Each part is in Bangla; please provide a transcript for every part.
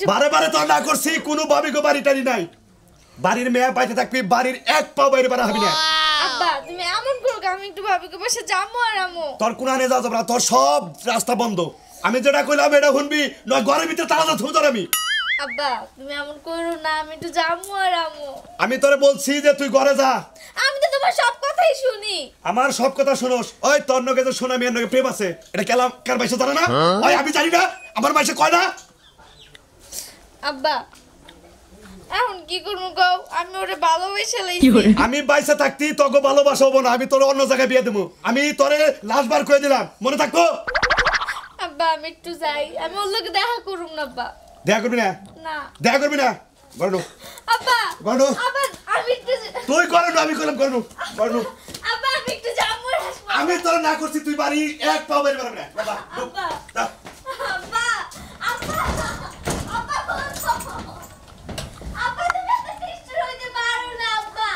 একটু বারে বারে তো না করছি কোনো ভাবি গো বাড়িটারি নাই বাড়ির মেয়ে বাইতে থাকবি বাড়ির এক পা বাইরে বাড়া হবি না আব্বা তুমি এমন করো আমি একটু ভাবিকে বসে যাবো আর আমো তোর কোনানে যাও যাবে না তোর সব রাস্তা বন্ধ আমি যেটা কইলাম এটা শুনবি নয় ঘরের ভিতরে তালা যা থুই তোর আমি আব্বা তুমি এমন করো না আমি একটু যাবো আর আমো আমি তোরে বলছি যে তুই ঘরে যা আমি তো তোমার সব কথাই শুনি আমার সব কথা শুনোস ওই তোর নগে যে শোনা মেয়ের নগে প্রেম আছে এটা কেলাম কার বাইসে জানে না ওই আমি জানি না আমার বাইসে কয় না আব্বা এখন কি করবো গাও আমি ওরে ভালোবেসে লাইছি আমি বাইসে থাকতি তোকে ভালোবাসা হবো না আমি তোর অন্য জায়গায় বিয়ে দেবো আমি তোরে লাস্ট বার কয়ে দিলাম মনে থাকবো আব্বা আমি একটু যাই আমি ওর লোকে দেখা করুম না আব্বা দেখা করবি না না দেখা করবি না গর্ণ আব্বা গর্ণ আব্বা আমি একটু তুই গর্ণ আমি করলাম গর্ণ গর্ণ আব্বা আমি একটু যাবো আর আসবো আমি তোর না করছি তুই বাড়ি এক পাও বের পারবি না বাবা আব্বা যা। আব্বা আব্বা আব্বা আব্বা তুমি এত নিষ্ঠুর হইতে পারো না আব্বা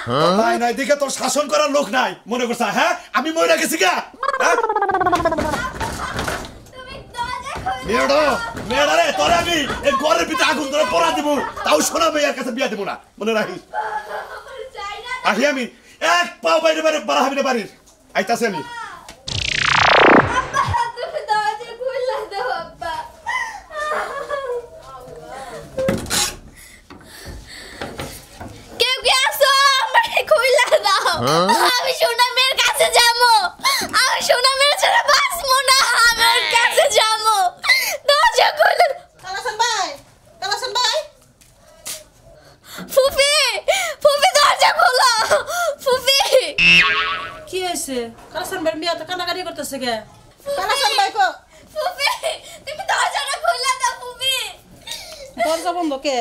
নাই নাই দেখে তোর শাসন করার লোক নাই মনে করছ হ্যাঁ আমি মরে গেছি গা হ্যাঁ তুমি দরজা খুলে মেয়েটা রে তোরে আমি এই ঘরের ভিতরে আগুন ধরে পড়া দিব তাও শোনা মেয়ের কাছে বিয়া দেবো না মনে রাখিস আমার চাই না আহি আমি এক পাও বাইরে বাইরে বাড়া হবি না বাড়ির আইতাছে আমি আব্বা তুমি দরজা খুলে দাও আব্বা কেউ কি আছো আমারে খুলে দাও আমি সোনা মেয়ের কাছে যাবো আমি সোনা মেয়ের ছাড়া বাঁচবো না আমি ওর কাছে যাবো দরজা খুলে কালাসান ভাই ফুফি ফুফি দরজা খোলো ফুফি কি হয়েছে কালাসান ভাই মিয়া তো কান্নাকাটি করতেছে কে কালাসান ভাই কো ফুফি তুমি দরজাটা খুলে দাও ফুফি দরজা বন্ধ কে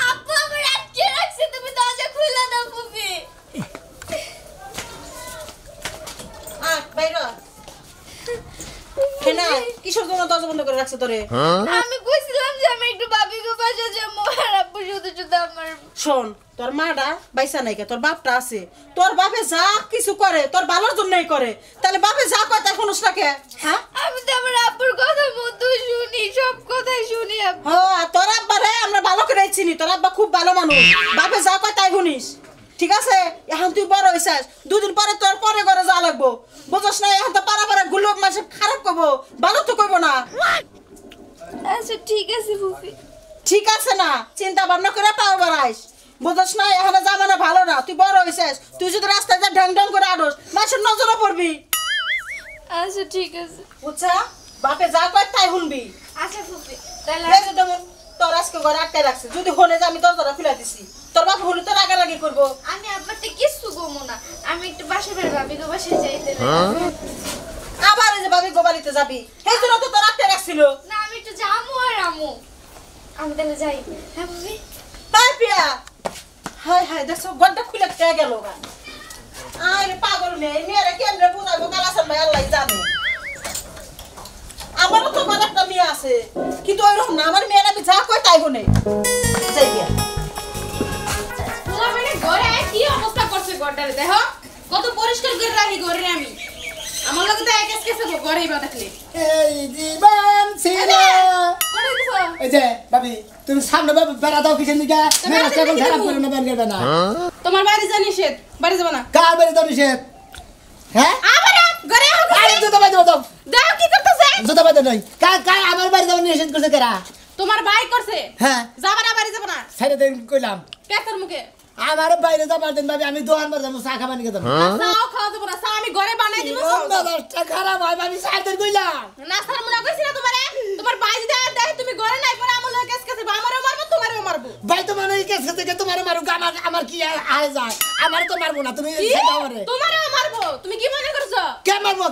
আপু আমার আটকে রাখছে তুমি দরজা খুলে দাও ফুফি বাইর হেনা কিসের জন্য দরজা বন্ধ করে রাখছে তোরে আমি কইছিলাম যে আমি একটু বাবিকে বাসা যাবো আর আপু শুধু শুধু আমার শোন তোর মাটা বাইসা নাই কে তোর বাপটা আছে তোর বাপে যা কিছু করে তোর ভালোর জন্যই করে তাহলে বাপে যা কয় তাই শুনুস না কে হ্যাঁ আমি তো আমার আপুর কথা মতো শুনি সব কথাই শুনি আপু হ্যাঁ তোর আব্বা রে আমরা ভালো করে চিনি তোর আব্বা খুব ভালো মানুষ বাপে যা কয় তাই শুনিস ঠিক আছে এখন তুই বড় হইছিস দুদিন পরে তোর পরে ঘরে যা লাগবো বুঝছ না এখন তো পাড়া গুলোক মাসে খারাপ করবো ভালো তো করবো না আচ্ছা ঠিক আছে ফুফি ঠিক আছে না চিন্তা ভাবনা করে পাও বাড়াইস বুঝছ না এখন জামানা ভালো না তুই বড় হইছিস তুই যদি রাস্তায় যা ঢং ঢং করে আড়স মাসের নজরে পড়বি আচ্ছা ঠিক আছে বুঝছা বাপে যা কয় তাই শুনবি আচ্ছা ফুফি তাহলে এই যে যেমন তোর আজকে ঘরে আটকে রাখছে যদি হলে যে আমি দরজাটা খুলে দিছি তোর বাপ হলে তো রাগারাগি করবো আমি আব্বাতে কিছু গমো না আমি একটু বাসা বের ভাবিকে বাসায় যাইতে আবার এই যে বাবি গোবালিতে যাবি এই জন্য তো তোর আটকে রাখছিল না আমি একটু যাবো আর আমু আমি তাহলে যাই হ্যাঁ ফুফি তাই পিয়া হাই হাই দেখছো ঘরটা খুলে খেয়ে গেল গা আরে পাগল মেয়েরা কেমনে বুঝাবো কালাসান ভাই আল্লাহ জানে আমারও তো ঘরে একটা মেয়ে আছে কিন্তু ওইরকম না আমার মেয়েরা আমি যা কয় তাই শুনে যাই গিয়া তোমার মানে ঘরে কি অবস্থা করছে ঘরটারে দেখো কত পরিষ্কার করে রাখি ঘরে আমি আমার লগে তো এক কেসে ঘরেই বা দেখলে এই জীবন ছিল করে দিছো এই যে ভাবি তুমি সামনে ভাবে বেড়া দাও কিসের দিকে মেরা কেবল খারাপ করে না বের করবে না তোমার বাড়ি যা নিষেধ বাড়ি যাবে না কার বেড়ে দাও নিষেধ হ্যাঁ আবার ঘরে আও আরে জুতা বাই দাও দাও কি করতেছে জুতা বাই দাও নাই কার আমার বাড়ি দাও নিষেধ করছে কেরা তোমার ভাই করছে হ্যাঁ যাবে না বাড়ি যাবে না সাইডে দেন কইলাম পেছর মুখে আমার বাইরে যাবার দিন ভাবি আমি দোকান বার যাবো চা খাবার নিয়ে যাবো চাও খাওয়া যাবে না চা আমি ঘরে বানাই দিব দশটা খারাপ হয় ভাবি সাইডে কইলাম না স্যার মনে কইছি না তোমারে তোমার ভাই যদি আর দেয় তুমি ঘরে নাই পরে আমার লগে কেস কেসে আমারও মারবো তোমারও মারবো ভাই তো মানে কেস থেকে তোমার মারুক আমার কি আয় যায় আমার তো মারবো না তুমি সেটা আমারে তোমারও মারবো তুমি কি মনে করছো কে মারবো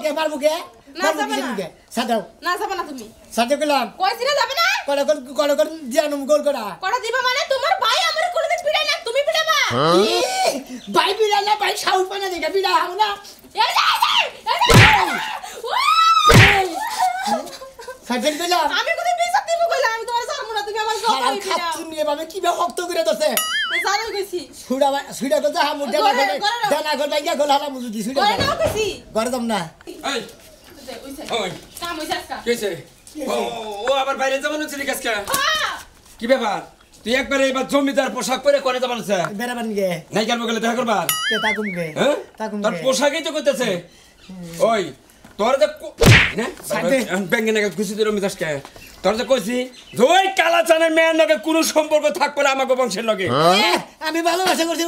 কে না যাবে না সাদাও না যাবে না তুমি সাদে কইলাম কইছি না যাবে না কল জিয়ানুম গোল করা কটা দিবা মানে তোমার ভাই আমার কোনোদিন পিড়াই না তুমি পিড়াবা ভাই বিড়া না ভাই সাউথ পানা দেখা বিড়া হাও না সাইডেন কইলাম আমি কোথায় বিচার দিব কইলাম আমি তোমার জানবো না তুমি আমার কথা হারাম কইবি না খাচ্ছি নিয়ে ভাবে কিভাবে শক্ত করে দছে জানো কইছি সুড়া কথা হামু ডানা গল বাইগা গল হালা মুজু দি সুড়া ঘরে নাও কইছি ঘরে দম না এই ওইছে ওই কাম হইছে আজকা কেছে ও আবার বাইরে যাবেন ছিল আজকে হ্যাঁ কি ব্যাপার তুই একবারে এবার জমিদার পোশাক পরে করে যাবার বেড়াবেন গে নাই কেন গেলে দেখা করবার কে তাকুম গে হ্যাঁ তাকুম তোর গে পোশাকই তো করতেছে ওই তোর যে না ব্যাঙ্গে নাকি খুশি তোর মিজাজকে তোর যে কইছি যে ওই কালাচানের মেয়ের লগে কোনো সম্পর্ক থাকবে না আমাকে বংশের লগে আমি ভালোবাসা করছি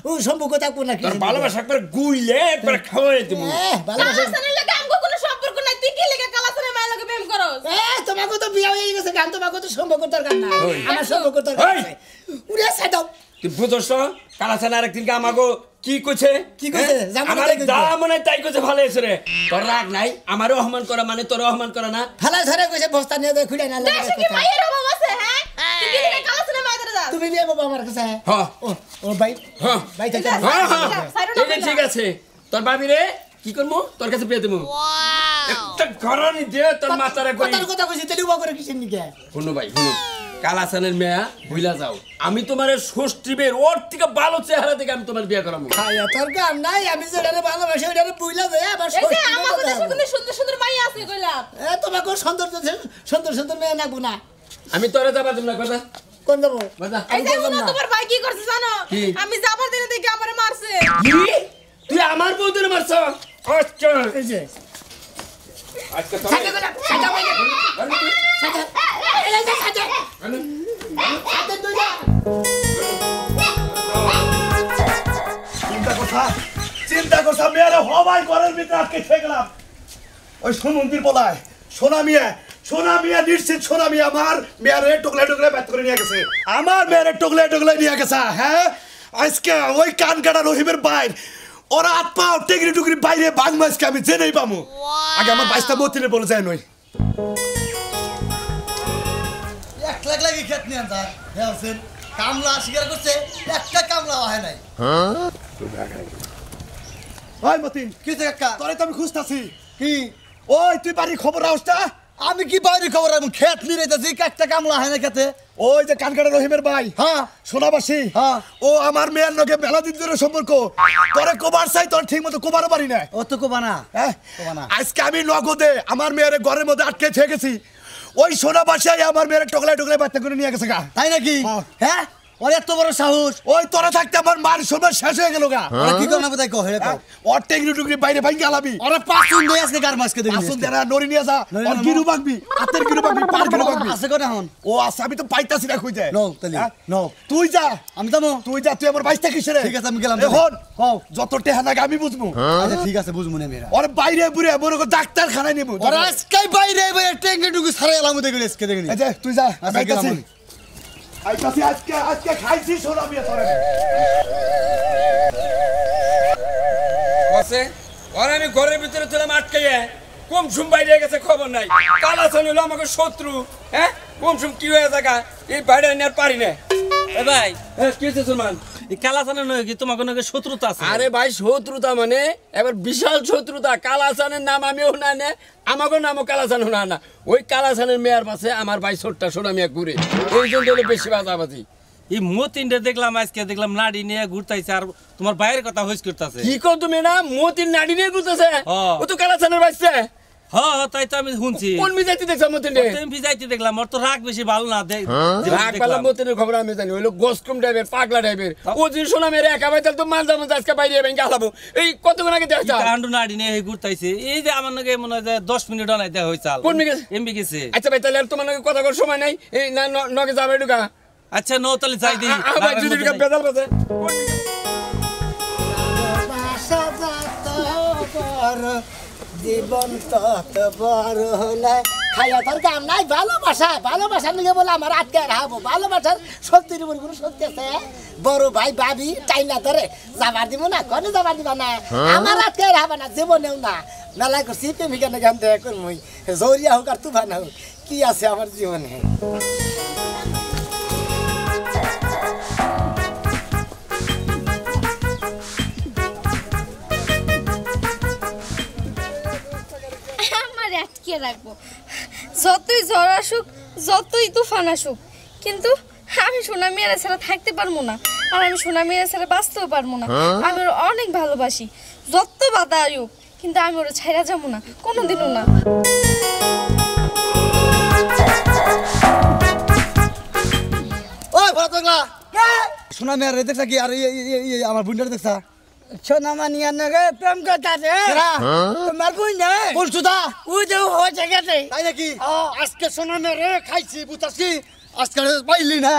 ও সম্পর্ক থাকবো না তোর ভালোবাসা একবার গুইলে একবার খাওয়াই দিব ভালোবাসা কালাসানের লগে আমগো কোনো সম্পর্ক নাই তুই কি লাগা কালাসানের মায়ের লগে প্রেম করস তোমাকে তো বিয়া হয়ে গেছে গান তোমাকে তো সম্পর্ক দরকার না আমার সম্পর্ক দরকার আছে উড়ে সাইডাও তুই বুঝছ কালাচান আরেকদিনকে আমাকে কি কইছে কি কইছে? আমার যা মনে তাই কইছে ভালো হইছে রে তোর রাগ নাই আমারও অপমান করা মানে তোর অপমান করা না ফালা ধরে কইছে বস্তা নিয়ে দেখ খুলে না লাগে দেশে কি মায়ের অভাব আছে হ্যাঁ তুই কি লাগা কালাসানের মায়ের ধরে যাস তুমি বিয়ে বাবা আমার কাছে হ্যাঁ ও ভাই হ্যাঁ ভাই থেকে হ্যাঁ হ্যাঁ ঠিক আছে তোর ভাবি রে কি করবো তোর কাছে বিয়ে দেবো একটা ঘরানি দিয়ে তোর মাথারে কই কথার কথা কইছি তেলি উবা করে কিছেন নি কে শুনো ভাই শুনো কালাসানের মেয়া ভুলা যাও আমি তোমার ষষ্ঠীবের ওর থেকে ভালো চেহারা থেকে আমি তোমার বিয়ে করাবো খায়া তোর গান নাই আমি যেটারে ভালোবাসি ওটারে বুইলা যায় আবার এই যে আমাগো দেশে কিন্তু সুন্দর সুন্দর মাই আছে কইলাম তোমাকে সুন্দর সুন্দর মেয়ে নাকবো না আমি তোরে যাবা দেব না কথা কোন দেবো কথা এই যে তোমার ভাই কি করছে জানো কি? আমি যাবার দিনে দেখে আমারে মারছে কি তুই আমার বউদের মারছ আচ্ছা এই যে আজকে তো সাথে করে সাথে ভাই সাথে এই যে সাথে সাথে দুইটা চিন্তা করছা মেয়েরা হবাই ঘরের ভিতরে আটকে খেয়ে গেলাম ওই সুমন্দির বলায় সোনা মিয়া নিশ্চিত সোনা মিয়া আমার মেয়েরে টুকলে টুকলে ব্যাট করে নিয়ে গেছে আমার মেয়েরে টুকলে টুকলে নিয়ে গেছে হ্যাঁ আজকে ওই কান কাটা রহিমের বাইর ওরা হাত পাও টেকরি টুকরি বাইরে বাং মাছকে আমি জেনেই পামু আগে আমার বাইশটা মতিলে বলে যায় নই এক লাখ লাগি খেত নিয়ে আনতার হ্যাঁ কামলা স্বীকার করছে একটা কামলা হয় নাই ওই মতিন কি কাকা তোরে তো আমি খুঁজতাছি কি ওই তুই বাড়ির খবর রাউসটা আমি কি বাইরে খবর আমি খেত নিয়ে রেখেছি একটা কামলা হয় না খেতে ওই যে কানকাটা রহিমের ভাই হ্যাঁ সোনাবাসী হ্যাঁ। ও আমার মেয়ের লগে মেলা দিন ধরে সম্পর্ক তোরে কোবার চাই তোর ঠিক মতো কোবারও পারি না ও তো কোবা না হ্যাঁ? কোবা না। আজকে আমি নগদে আমার মেয়ের ঘরের মধ্যে আটকে থেকে গেছি ওই সোনাবাসায় আমার মেয়ের টকলায় টকলায় বাচ্চা করে নিয়ে গেছে গা তাই নাকি হ্যাঁ। হ্যাঁ ওর এত বড় সাহস ওই তোরা থাকতে আমার মার সময় শেষ হয়ে গেল গা ওরা কি করনা কোথায় কো হেরে কো ওর টেকরি টুকরি বাইরে ভাঙি আলাবি ওরা পাঁচুন দই আজকে গার মাছকে দেখি আসুন দেনা নড়ি নিয়ে যা নড়ি ওর নিয়ে গিরু বাগবি হাতের গিরু বাগবি পার গিরু বাগবি আছে কোনা হন ও আচ্ছা আমি তো পাইতাছি না খুঁজে নো তালি নো তুই যা আমি তো তুই যা তুই আমার বাইশটা কিসের ঠিক আছে, আমি গেলাম। এখন কও। যত টেহানাকে আমি বুঝবো আচ্ছা ঠিক আছে বুঝমু না মেরা ওর বাইরে বুড়ে মনে কর ডাক্তার খানায় নিবো ওরা আজকে বাইরে বাইরে টেঙ্গে টুকু সারা এলাম দেখি আজকে দেখি এই যে তুই যা আচ্ছা, আমি গেলাম আইতাছি। আমি। আইতাছি আজকে খাইছি সোনা মিয়া তোরে আছে আর আমি ঘরের ভিতরে ছিলাম আটকাইয়া কম সুম বাইরে গেছে খবর নাই কালাচান হলো আমাকে শত্রু হ্যাঁ কম সুম কি হয়ে থাকা এই বাইরে নিয়ে আর পারি না এ ভাই কি হয়েছে সুলমান এই কালাচানের নয় কি তোমাকে নাকি শত্রুতা আছে আরে ভাই শত্রুতা মানে এবার বিশাল শত্রুতা কালাচানের নাম আমিও না নে আমাকে নামও কালাচান না না ওই কালাচানের মেয়ের পাশে আমার ভাই ছোট্টা সোনা মিয়া ঘুরে এই জন্য হলো বেশি বাজাবাজি এই মতিনটা দেখলাম আজকে দেখলাম নাড়ি নিয়ে ঘুরতাইছে আর তোমার বাইরের কথা হইস করতেছে কি কর তুমি না মতির নাড়ি নিয়ে ঘুরতেছে হ্যাঁ। ও তো কালাচানের বাচ্চা হ্যাঁ তাই তো আমি শুনছি কোন মিজাতি দেখছো মতিন রে তুমি যাইতে দেখলাম ওর তো রাগ বেশি ভালো না রাগ পালা মতিনের খবর আমি জানি হইলো গোসকম টাইপের পাগলা টাইপের ও যদি সোনা মেরে একা ভাই তাহলে তো মাঝে মাঝে আজকে বাইরে ব্যাংকে হালাবো এই কতক্ষণ আগে দেখা কান্ডু নাড়ি নিয়ে ঘুরতাইছে এই যে আমার নাকি মনে হয় যে 10 মিনিট অনাই দেওয়া হয়েছে কোন মিগে? এমবি গেছে আচ্ছা ভাই তাহলে আর তোমার নাকি কথা করার সময় নাই এই না নগে যাবে ঢুকা আচ্ছা নো তাহলে যাই দিই ভাই যদি ঢুকা বেজাল বাজে ভাষা যত বড় জীবন তত বড় নাই খাইয়া তোর কাম নাই ভালোবাসা নিয়ে বলে আমার আটকে রাখবো ভালোবাসার শক্তির উপর কোনো শক্তি আছে বড় ভাই ভাবি চাইনা ধরে যাবার দিব না কনে যাবার দিবা না আমার আটকে রাখবা না জীবনেও না মেলা করছি প্রেমিকা না গান দেখা করমই জরিয়া হোক আর তুফান হোক কি আছে আমার জীবনে আমার আটকে রাখবো যতই ঝড় আসুক যতই তুফান আসুক কিন্তু আমি সোনা মেয়েরা ছাড়া থাকতে পারবো না আর আমি সোনা মেয়েরা ছাড়া বাঁচতেও পারবো না আমি ওর অনেক ভালোবাসি যত বাধা আসুক কিন্তু আমি ওরা ছাইরা যাবো না কোনোদিনও না পড়া তোগলা সোনা মেয়ার দেখছা কি আর আমার বুন্ডার দেখছা সোনা মানিয়া নগে প্রেম কথা রে তোমার বুঝ না বলছুদা ও যে হয়ে গেছে তাই নাকি আজকে সোনা মেরে খাইছি বুঝাছি আজকে পাইলি না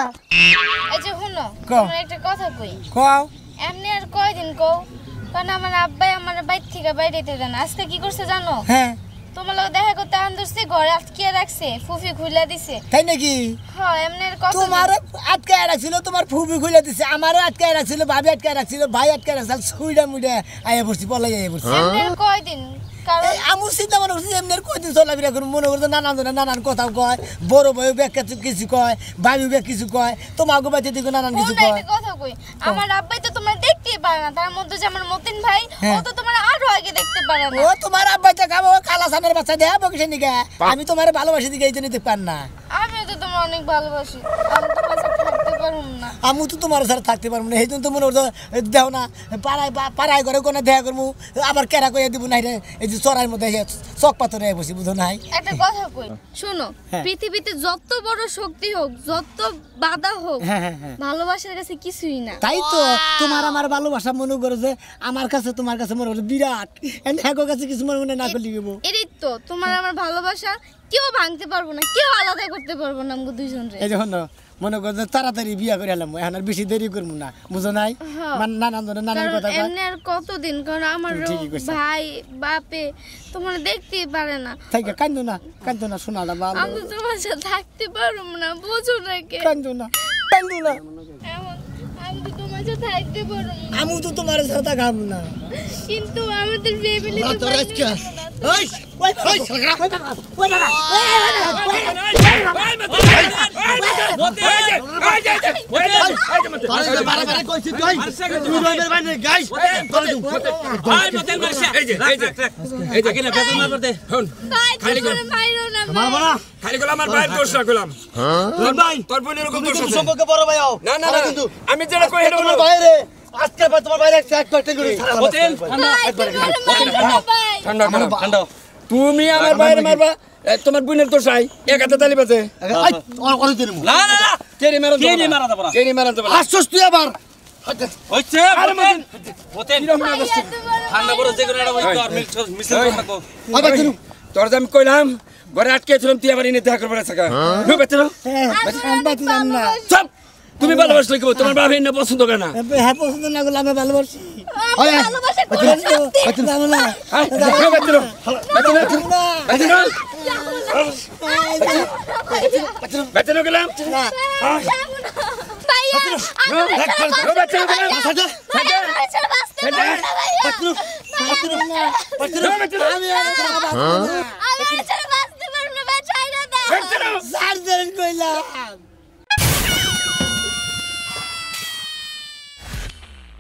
এই যে শুনো কও। তোমার একটা কথা কই কও এমনি আর কয়দিন কও কারণ আমার আব্বাই আমার বাইর থেকে বাইরে যেতে দেন আজকে কি করছে জানো হ্যাঁ তোমার লোক দেখা করতে আন্দরছে ঘরে আটকে রাখছে ফুফি খুলে দিছে তাই নাকি হ্যাঁ এমনি আর কত তোমার আটকে রাখছিল তোমার ফুবি খুলে দিছে আমারও আটকে রাখছিল ভাবি আটকে রাখছিল ভাই আটকে রাখছিল সুইডা মুইডা আয়া বসছি পলাই আয়া বসছি এমনি আর কয়দিন কারণ আমি চিন্তা মনে করছি এমনি কয়দিন চলাফেরা করুন মনে করছে নানান কথাও কয় বড় বউ ব্যাগ কিছু কয় ভাবি ব্যাগ কিছু কয় তোমাকে বাচ্চা দিকে নানান কিছু শুনো কয় একটা কথা কই আমার আব্বাই তো তোমার দেখতেই পারে না তার মধ্যে যে আমার মতিন ভাই ও তো তোমার আরো আগে দেখতে পারে না ও তোমার আব্বাইটা খাবো কালা সানের বাচ্চা দেয়া বকিসে নিকে আমি তোমার ভালোবাসি দিকে এই জন্য দেখতে পার না আমিও তো তোমার অনেক ভালোবাসি আমি তোমার সাথে থাকতে পারবো না আমি তো তোমার সাথে থাকতে পারবো না এই জন্য তো মনে করছো দেও না পাড়ায় করে কোনো দেখা করবো আবার কেরা করে দিব না এই যে চড়াইয়ের মধ্যে চক পাথরে বসি বুঝো নাই একটা কথা কই শোনো হ্যাঁ। পৃথিবীতে যত বড় শক্তি হোক যত বাধা হোক হ্যাঁ হ্যাঁ হ্যাঁ ভালোবাসার কাছে কিছুই না তাই তো তোমার আমার ভালোবাসা মনে করো যে আমার কাছে তোমার কাছে মনে করো বিরাট এর কাছে কিছু মনে না করলে গেবো এটাই তো তোমার আমার ভালোবাসা কেউ ভাঙতে পারবো না কেউ আলাদা করতে পারবো না আমাকে দুইজন রে এই যখন মনে করো যে তাড়াতাড়ি বিয়া করে এলাম এখন আর বেশি দেরি করবো না বুঝো নাই হ্যাঁ। নানান কারণ কথা কয় এমনি আর কতদিন কারণ আমার তুমি ঠিকই কইছো। ভাই বাপে তোমার দেখতেই পারে না থাকে কান্দো না শোনাটা ভালো আমি তো তোমার সাথে থাকতে পারবো না বোঝো না কে কান্দো না এমন আমি তো তোমার সাথে থাকতে পারবো না আমি তো তোমার সাথে খাবো না কিন্তু আমাদের ফ্যামিলি না তোর আজকে এই এই সাগরা তারে বারে কইছি তুই তুই রইবের বাইরে গাইস তোরে দু খালি করে মাইরো না মারবো না খালি গেলাম আমার ভাইয়ের দোষ না গেলাম তোর ভাই তোর বোনের এরকম তুমি দোষ কিন্তু আছে সম্পর্কে বড় ভাই হও না না না কিন্তু আমি যেটা কই এটা তোমার বলো বাইরে আজকে ভাই তোমার বাইরে এক পার্টি করে ঠান্ডা ঠান্ডা তুমি আমার বাইরে মারবা তোমার বোনের দোষ আই এক হাতে তালি বাজে করে দিন না না না কেরি মারা কে নিয়ে মারা যাবো না কেরি মারা দেব আশ্বাস তুই আবার হইছে ওতেন ঠান্ডা বড় যে করে ওই তো আর মিছিল করে থাকো আবার দিন তোর যে আমি কইলাম ঘরে আটকে ছিলাম তুই আবার এনে দেখা করবার থাকা বেচে না সব তুমি ভালোবাসলে কি তোমার বাবা এনে পছন্দ করে না হ্যাঁ পছন্দ না করলে আমি ভালোবাসি ভালোবাসা করে সত্যি যাবো না বেচে গেলাম ভাইয়া সার্জারি কইলাম